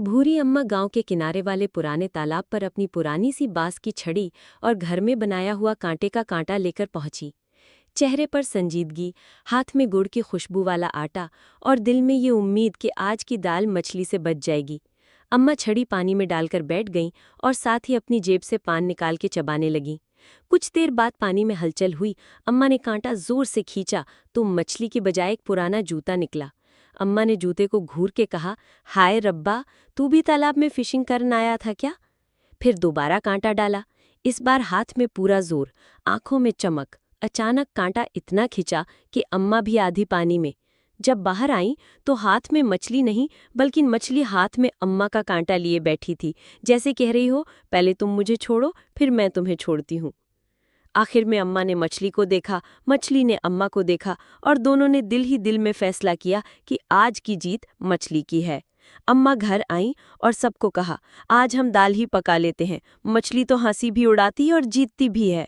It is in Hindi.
भूरी अम्मा गांव के किनारे वाले पुराने तालाब पर अपनी पुरानी सी बांस की छड़ी और घर में बनाया हुआ कांटे का कांटा लेकर पहुंची। चेहरे पर संजीदगी, हाथ में गुड़ की खुशबू वाला आटा और दिल में ये उम्मीद कि आज की दाल मछली से बच जाएगी। अम्मा छड़ी पानी में डालकर बैठ गईं और साथ ही अपनी जेब से पान निकाल के चबाने लगीं। कुछ देर बाद पानी में हलचल हुई। अम्मा ने कांटा जोर से खींचा तो मछली की बजाय एक पुराना जूता निकला। अम्मा ने जूते को घूर के कहा, हाय रब्बा, तू भी तालाब में फिशिंग करने आया था क्या? फिर दोबारा कांटा डाला। इस बार हाथ में पूरा जोर, आंखों में चमक। अचानक कांटा इतना खिंचा कि अम्मा भी आधी पानी में। जब बाहर आई तो हाथ में मछली नहीं बल्कि मछली हाथ में अम्मा का कांटा लिए बैठी थी, जैसे कह रही हो, पहले तुम मुझे छोड़ो फिर मैं तुम्हें छोड़ती हूँ। आखिर में अम्मा ने मछली को देखा, मछली ने अम्मा को देखा और दोनों ने दिल ही दिल में फैसला किया कि आज की जीत मछली की है। अम्मा घर आईं और सबको कहा, आज हम दाल ही पका लेते हैं, मछली तो हंसी भी उड़ाती और जीतती भी है।